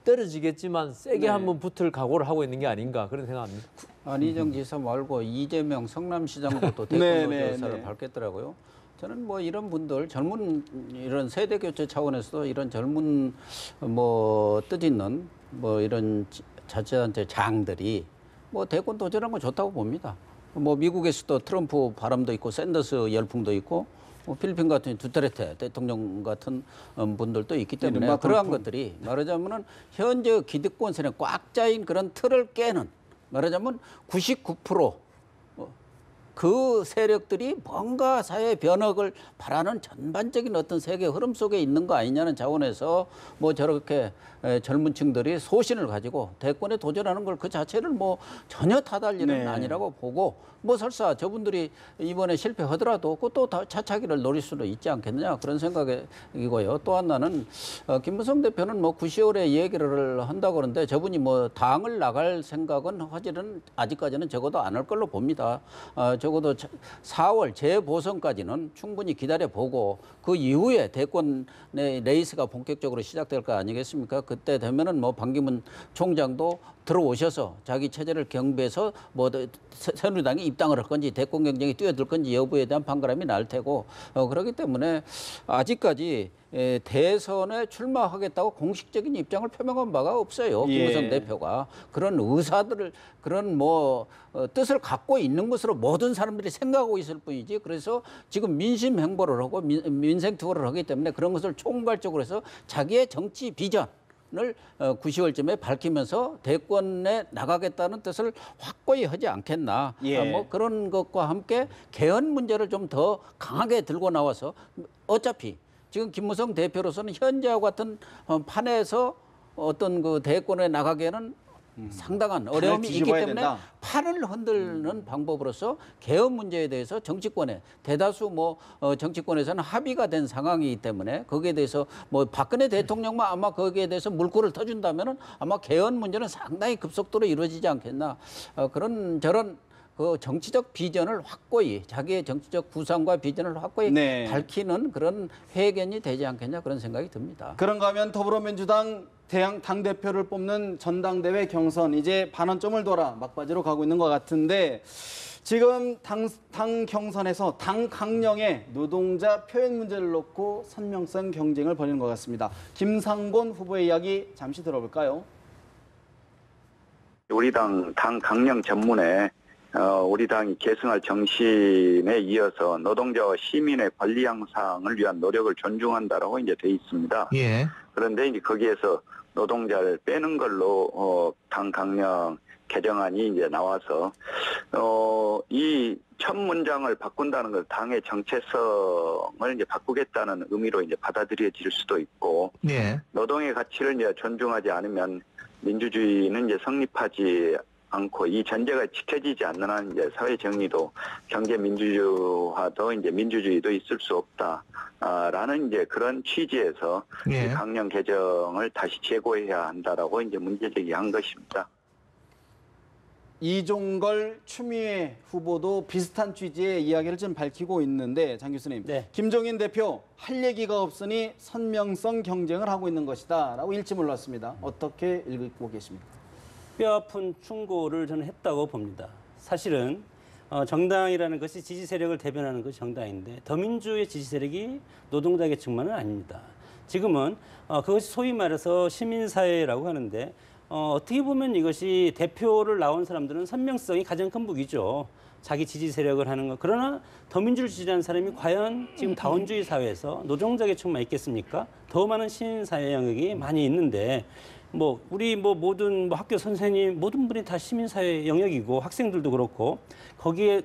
떨어지겠지만 세게 한번 붙을 각오를 하고 있는 게 아닌가 그런 생각합니다. 안희정 지사 말고 이재명 성남시장도 또 대권 의사를 밝혔더라고요. 저는 뭐 이런 분들 젊은 이런 세대 교체 차원에서도 이런 젊은 뭐 뜻있는 뭐 이런 자치단체 장들이 뭐 대권 도전한 건 좋다고 봅니다. 뭐 미국에서도 트럼프 바람도 있고 샌더스 열풍도 있고 뭐 필리핀 같은 두테르테 대통령 같은 분들도 있기 때문에 그러한 것들이 말하자면은 현재 기득권 세력 꽉 짜인 그런 틀을 깨는 말하자면 99% 그 세력들이 뭔가 사회 변혁을 바라는 전반적인 어떤 세계 흐름 속에 있는 거 아니냐는 차원에서 뭐 저렇게 젊은 층들이 소신을 가지고 대권에 도전하는 걸 그 자체를 뭐 전혀 탓할 일은 아니라고 보고 뭐 설사 저분들이 이번에 실패하더라도 그것도 차차기를 노릴 수는 있지 않겠느냐 그런 생각이고요. 또 하나는 김무성 대표는 뭐 9.10월에 얘기를 한다고 그러는데 저분이 뭐 당을 나갈 생각은 사실은 아직까지는 적어도 안 할 걸로 봅니다. 적어도 4월 재보선까지는 충분히 기다려보고 그 이후에 대권의 레이스가 본격적으로 시작될 거 아니겠습니까? 그때 되면은 뭐 반기문 총장도 들어오셔서 자기 체제를 경배해서 뭐 새누리당이 입당을 할 건지 대권 경쟁에 뛰어들 건지 여부에 대한 판가름이 날 테고 그렇기 때문에 아직까지 대선에 출마하겠다고 공식적인 입장을 표명한 바가 없어요. 김무성 대표가 그런 의사들을 그런 뭐 뜻을 갖고 있는 것으로 모든 사람들이 생각하고 있을 뿐이지 그래서 지금 민심 행보를 하고 민생 투어를 하기 때문에 그런 것을 총괄적으로 해서 자기의 정치 비전 을 9.10월쯤에 밝히면서 대권에 나가겠다는 뜻을 확고히 하지 않겠나. 뭐 그런 것과 함께 개헌 문제를 좀 더 강하게 들고 나와서 어차피 지금 김무성 대표로서는 현재와 같은 판에서 어떤 그 대권에 나가기에는 상당한 어려움이 있기 뒤집어야 때문에 된다. 판을 흔드는 방법으로서 개헌 문제에 대해서 정치권에 대다수 정치권에서는 합의가 된 상황이기 때문에 거기에 대해서 박근혜 대통령만 아마 거기에 대해서 물꼬를 터준다면은 아마 개헌 문제는 상당히 급속도로 이루어지지 않겠나 그런 저런 그 정치적 비전을 확고히 자기의 정치적 구상과 비전을 확고히 밝히는 그런 회견이 되지 않겠냐 그런 생각이 듭니다. 그런가 하면 더불어민주당 당대표를 뽑는 전당대회 경선 이제 반환점을 돌아 막바지로 가고 있는 것 같은데 지금 당 경선에서 당 강령의 노동자 표현 문제를 놓고 선명성 경쟁을 벌이는 것 같습니다. 김상곤 후보의 이야기 잠시 들어볼까요? 우리 당 강령 전문에 우리 당이 계승할 정신에 이어서 노동자와 시민의 권리 향상을 위한 노력을 존중한다라고 이제 돼 있습니다. 예. 그런데 이제 거기에서 노동자를 빼는 걸로 당 강령 개정안이 이제 나와서 이 첫 문장을 바꾼다는 것 당의 정체성을 이제 바꾸겠다는 의미로 이제 받아들여질 수도 있고 예. 노동의 가치를 이제 존중하지 않으면 민주주의는 이제 성립하지 않고 이 전제가 지켜지지 않는 한 이제 사회 정의도 경제 민주화도 이제 민주주의도 있을 수 없다라는 이제 그런 취지에서 예. 강령 개정을 다시 재고해야 한다라고 이제 문제 제기한 것입니다. 이종걸 추미애 후보도 비슷한 취지의 이야기를 좀 밝히고 있는데 장 교수님, 김종인 대표 할 얘기가 없으니 선명성 경쟁을 하고 있는 것이다라고 일침을 놨습니다. 어떻게 읽고 계십니까? 뼈아픈 충고를 저는 했다고 봅니다. 사실은 정당이라는 것이 지지 세력을 대변하는 것이 정당인데 더민주의 지지 세력이 노동자 계층만은 아닙니다. 지금은 그것이 소위 말해서 시민사회라고 하는데 어떻게 보면 이것이 대표를 나온 사람들은 선명성이 가장 큰 무기죠. 자기 지지 세력을 하는 것. 그러나 더민주를 지지하는 사람이 과연 지금 다원주의 사회에서 노동자 계층만 있겠습니까? 더 많은 시민사회 영역이 많이 있는데 우리 모든 학교 선생님 모든 분이 다 시민사회 영역이고 학생들도 그렇고 거기에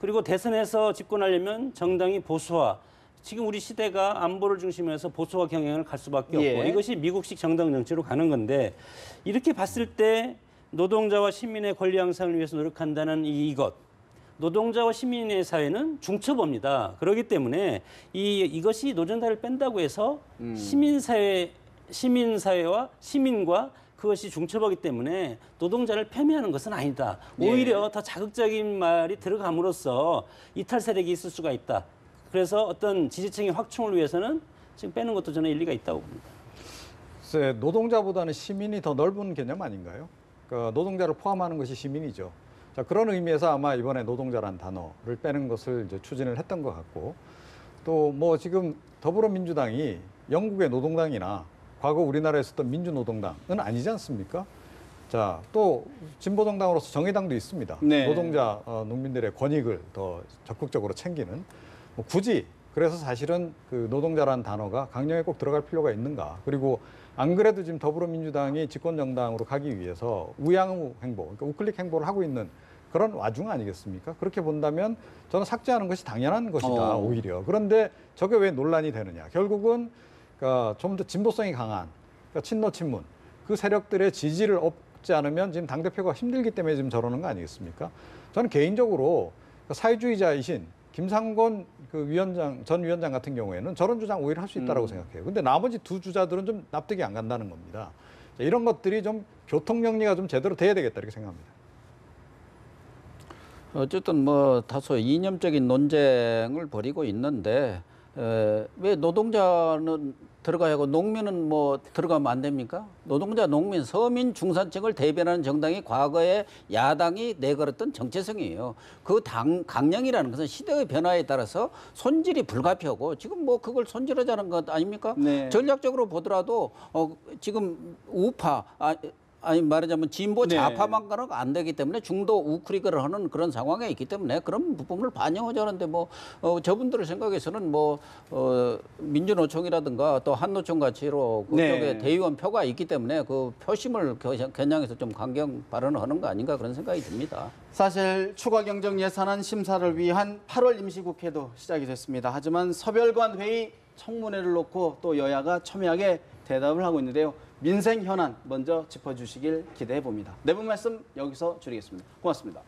그리고 대선에서 집권하려면 정당이 보수화 지금 우리 시대가 안보를 중심으로 해서 보수화 경향을 갈 수밖에 없고 이것이 미국식 정당 정치로 가는 건데 이렇게 봤을 때 노동자와 시민의 권리 향상을 위해서 노력한다는 이것 노동자와 시민의 사회는 중첩입니다. 그렇기 때문에 이것이 노동자를 뺀다고 해서 시민사회와 시민과 그것이 중첩하기 때문에 노동자를 폄훼하는 것은 아니다. 오히려 더 자극적인 말이 들어감으로써 이탈 세력이 있을 수가 있다. 그래서 어떤 지지층의 확충을 위해서는 지금 빼는 것도 저는 일리가 있다고 봅니다. 글쎄, 노동자보다는 시민이 더 넓은 개념 아닌가요? 그러니까 노동자를 포함하는 것이 시민이죠. 자, 그런 의미에서 아마 이번에 노동자라는 단어를 빼는 것을 이제 추진을 했던 것 같고 또 지금 더불어민주당이 영국의 노동당이나 과거 우리나라에 있었던 민주노동당은 아니지 않습니까? 자, 또 진보정당으로서 정의당도 있습니다. 노동자, 농민들의 권익을 더 적극적으로 챙기는 굳이 그래서 사실은 그 노동자라는 단어가 강령에 꼭 들어갈 필요가 있는가? 그리고 안 그래도 지금 더불어민주당이 집권정당으로 가기 위해서 우양우 행보, 그러니까 우클릭 행보를 하고 있는 그런 와중 아니겠습니까? 그렇게 본다면 저는 삭제하는 것이 당연한 것이다, 오히려. 그런데 저게 왜 논란이 되느냐? 결국은 그러니까 좀 더 진보성이 강한 그러니까 친노 친문 그 세력들의 지지를 얻지 않으면 지금 당대표가 힘들기 때문에 지금 저러는 거 아니겠습니까? 저는 개인적으로 사회주의자이신 김상곤 전 위원장 같은 경우에는 저런 주장 오히려 할 수 있다고 생각해요. 근데 나머지 두 주자들은 좀 납득이 안 간다는 겁니다. 자, 이런 것들이 좀 교통 정리가 좀 제대로 돼야 되겠다 이렇게 생각합니다. 어쨌든 다소 이념적인 논쟁을 벌이고 있는데 왜 노동자는 들어가야 하고 농민은 들어가면 안 됩니까? 노동자, 농민, 서민, 중산층을 대변하는 정당이 과거에 야당이 내걸었던 정체성이에요. 그 강령이라는 것은 시대의 변화에 따라서 손질이 불가피하고 지금 그걸 손질하자는 것 아닙니까? 전략적으로 보더라도 지금 우파 아니 말하자면 진보 좌파만 가는 안 되기 때문에 중도 우클릭을 하는 그런 상황에 있기 때문에 그런 부분을 반영하자는데 저분들의 생각에서는 민주노총이라든가 또 한노총 같이로 그쪽에 대의원 표가 있기 때문에 그 표심을 겨냥해서 좀 강경 발언을 하는 거 아닌가 그런 생각이 듭니다. 사실 추가 경정 예산안 심사를 위한 8월 임시국회도 시작이 됐습니다. 하지만 서별관 회의 청문회를 놓고 또 여야가 첨예하게 대답을 하고 있는데요. 민생 현안 먼저 짚어주시길 기대해 봅니다. 네 분 말씀 여기서 줄이겠습니다. 고맙습니다.